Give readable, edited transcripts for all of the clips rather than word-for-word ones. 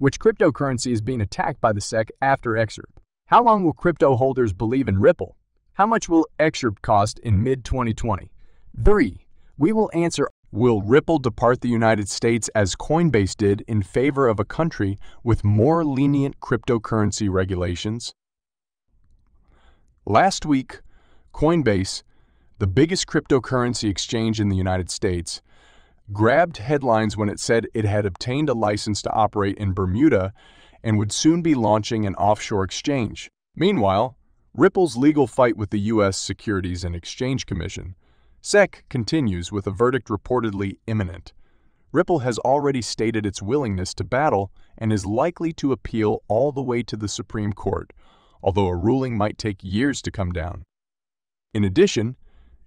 Which cryptocurrency is being attacked by the SEC after XRP? How long will crypto holders believe in Ripple? How much will XRP cost in mid-2020? 3. We will answer, will Ripple depart the United States as Coinbase did in favor of a country with more lenient cryptocurrency regulations? Last week, Coinbase, the biggest cryptocurrency exchange in the United States, grabbed headlines when it said it had obtained a license to operate in Bermuda and would soon be launching an offshore exchange. Meanwhile, Ripple's legal fight with the U.S. Securities and Exchange Commission, SEC, continues with a verdict reportedly imminent. Ripple has already stated its willingness to battle and is likely to appeal all the way to the Supreme Court, although a ruling might take years to come down. In addition,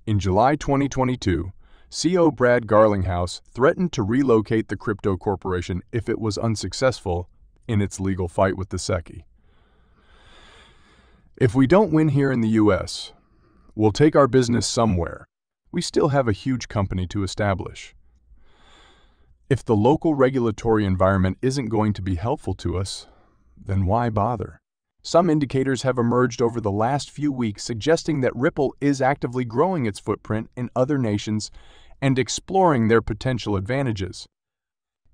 in July 2022, CEO Brad Garlinghouse threatened to relocate the crypto corporation if it was unsuccessful in its legal fight with the SEC. If we don't win here in the U.S., we'll take our business somewhere. We still have a huge company to establish. If the local regulatory environment isn't going to be helpful to us, then why bother? Some indicators have emerged over the last few weeks suggesting that Ripple is actively growing its footprint in other nations and exploring their potential advantages.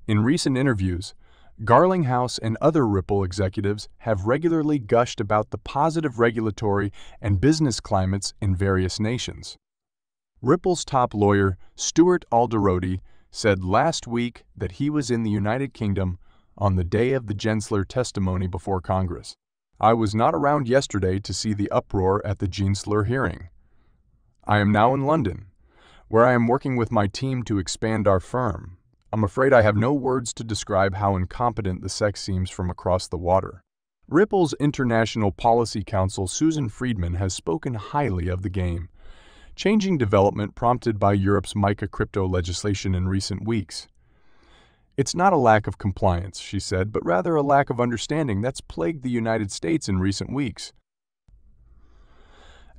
In recent interviews, Garlinghouse and other Ripple executives have regularly gushed about the positive regulatory and business climates in various nations. Ripple's top lawyer, Stuart Alderoty, said last week that he was in the United Kingdom on the day of the Gensler testimony before Congress. I was not around yesterday to see the uproar at the Gensler hearing. I am now in London, where I am working with my team to expand our firm. I'm afraid I have no words to describe how incompetent the SEC seems from across the water. Ripple's International Policy Counsel Susan Friedman has spoken highly of the game, changing development prompted by Europe's MiCA crypto legislation in recent weeks. It's not a lack of compliance, she said, but rather a lack of understanding that's plagued the United States in recent weeks.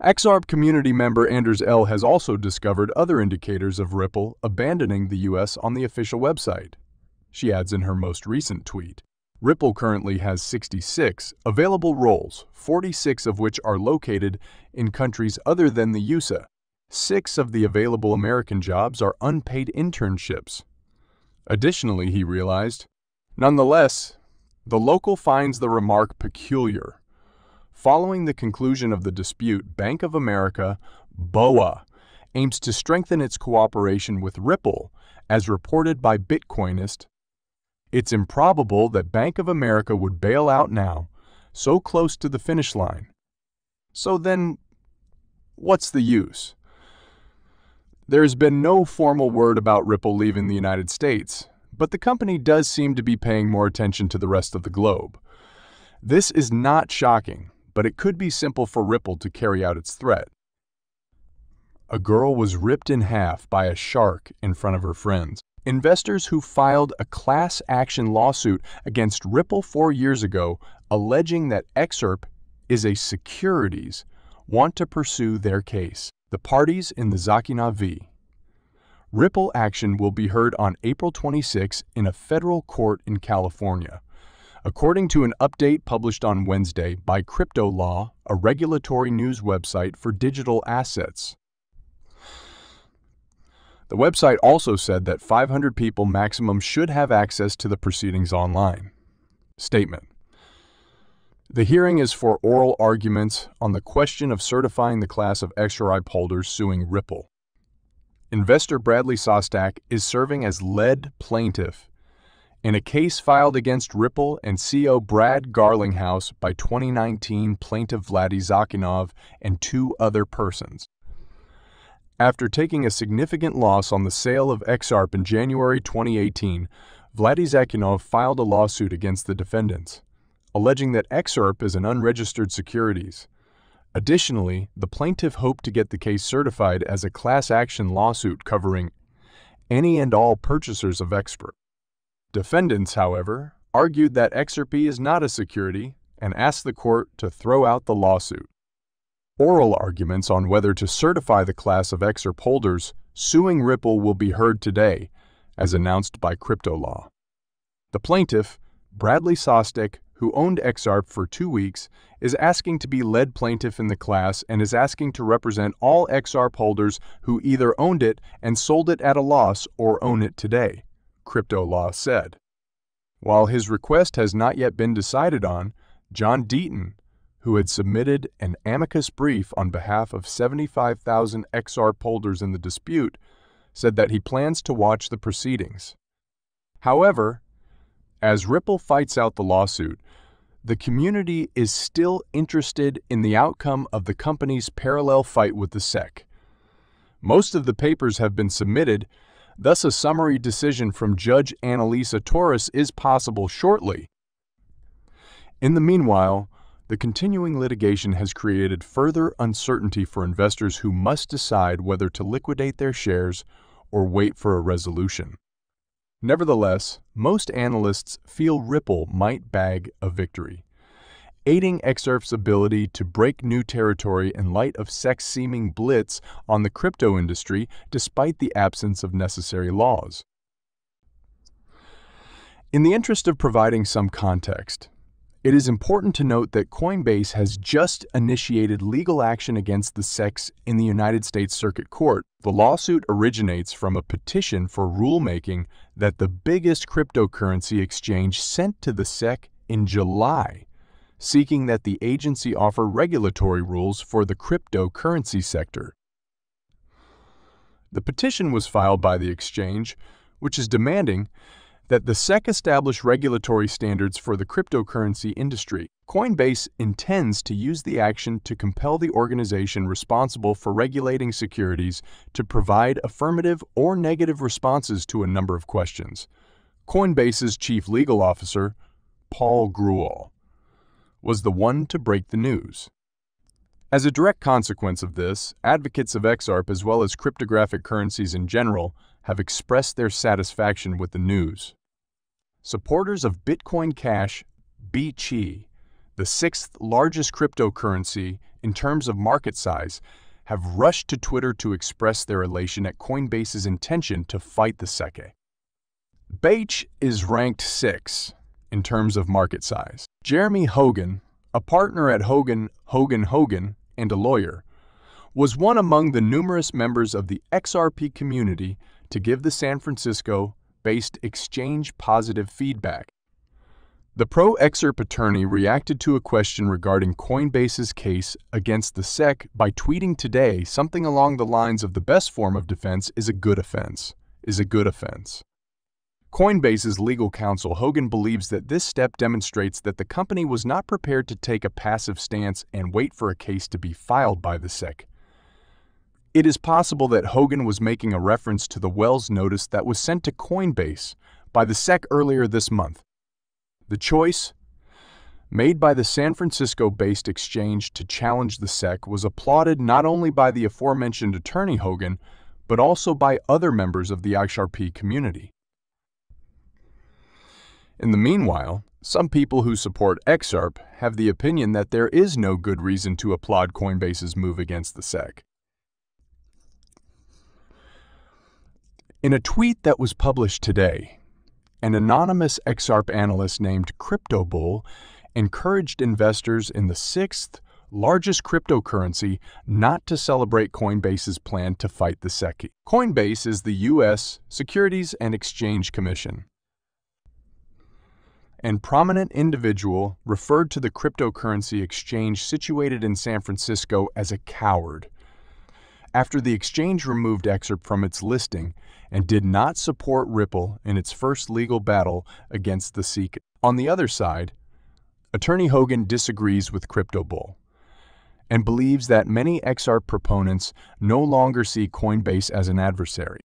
XRP community member Anders L. has also discovered other indicators of Ripple abandoning the U.S. on the official website. She adds in her most recent tweet, Ripple currently has 66 available roles, 46 of which are located in countries other than the USA. 6 of the available American jobs are unpaid internships. Additionally, he realized, nonetheless, the local finds the remark peculiar. Following the conclusion of the dispute, Bank of America, BOA, aims to strengthen its cooperation with Ripple, as reported by Bitcoinist. It's improbable that Bank of America would bail out now, so close to the finish line. So then, what's the use? There's been no formal word about Ripple leaving the United States, but the company does seem to be paying more attention to the rest of the globe. This is not shocking, but it could be simple for Ripple to carry out its threat. A girl was ripped in half by a shark in front of her friends. Investors who filed a class action lawsuit against Ripple 4 years ago, alleging that XRP is a securities, want to pursue their case. The parties in the Zakina v. Ripple action will be heard on April 26 in a federal court in California, according to an update published on Wednesday by Crypto Law, a regulatory news website for digital assets. The website also said that 500 people maximum should have access to the proceedings online. Statement. The hearing is for oral arguments on the question of certifying the class of XRP holders suing Ripple. Investor Bradley Sostak is serving as lead plaintiff in a case filed against Ripple and CEO Brad Garlinghouse by 2019 plaintiff Vladi Zakhinov and 2 other persons. After taking a significant loss on the sale of XRP in January 2018, Vladi Zakhinov filed a lawsuit against the defendants, alleging that XRP is an unregistered securities. Additionally, the plaintiff hoped to get the case certified as a class action lawsuit covering any and all purchasers of XRP. Defendants, however, argued that XRP is not a security and asked the court to throw out the lawsuit. Oral arguments on whether to certify the class of XRP holders suing Ripple will be heard today, as announced by Crypto Law. The plaintiff, Bradley Sostek, who owned XRP for 2 weeks, is asking to be lead plaintiff in the class and is asking to represent all XRP holders who either owned it and sold it at a loss or own it today, Crypto Law said. While his request has not yet been decided on, John Deaton, who had submitted an amicus brief on behalf of 75,000 XRP holders in the dispute, said that he plans to watch the proceedings. However, as Ripple fights out the lawsuit, the community is still interested in the outcome of the company's parallel fight with the SEC. Most of the papers have been submitted, thus a summary decision from Judge Annalisa Torres is possible shortly. In the meanwhile, the continuing litigation has created further uncertainty for investors who must decide whether to liquidate their shares or wait for a resolution. Nevertheless, most analysts feel Ripple might bag a victory, aiding XRP's ability to break new territory in light of SEC's seeming blitz on the crypto industry despite the absence of necessary laws. In the interest of providing some context, it is important to note that Coinbase has just initiated legal action against the SEC in the United States Circuit Court. The lawsuit originates from a petition for rulemaking that the biggest cryptocurrency exchange sent to the SEC in July, seeking that the agency offer regulatory rules for the cryptocurrency sector. The petition was filed by the exchange, which is demanding that the SEC establish regulatory standards for the cryptocurrency industry. Coinbase intends to use the action to compel the organization responsible for regulating securities to provide affirmative or negative responses to a number of questions. Coinbase's chief legal officer, Paul Grewal, was the one to break the news. As a direct consequence of this, advocates of XRP as well as cryptographic currencies in general have expressed their satisfaction with the news. Supporters of Bitcoin Cash, BChi, the sixth largest cryptocurrency in terms of market size, have rushed to Twitter to express their elation at Coinbase's intention to fight the SEC. BChi is ranked 6th in terms of market size. Jeremy Hogan, a partner at Hogan, and a lawyer, was one among the numerous members of the XRP community to give the San Francisco-based exchange positive feedback. The pro-XRP attorney reacted to a question regarding Coinbase's case against the SEC by tweeting today something along the lines of the best form of defense is a good offense. Coinbase's legal counsel Hogan believes that this step demonstrates that the company was not prepared to take a passive stance and wait for a case to be filed by the SEC. It is possible that Hogan was making a reference to the Wells notice that was sent to Coinbase by the SEC earlier this month. The choice, made by the San Francisco-based exchange to challenge the SEC, was applauded not only by the aforementioned attorney Hogan, but also by other members of the XRP community. In the meanwhile, some people who support XRP have the opinion that there is no good reason to applaud Coinbase's move against the SEC. In a tweet that was published today, an anonymous XRP analyst named CryptoBull encouraged investors in the 6th largest cryptocurrency not to celebrate Coinbase's plan to fight the SEC. Coinbase is the U.S. Securities and Exchange Commission. And prominent individual referred to the cryptocurrency exchange situated in San Francisco as a coward, after the exchange removed XRP from its listing and did not support Ripple in its first legal battle against the SEC. On the other side, Attorney Hogan disagrees with CryptoBull and believes that many XRP proponents no longer see Coinbase as an adversary.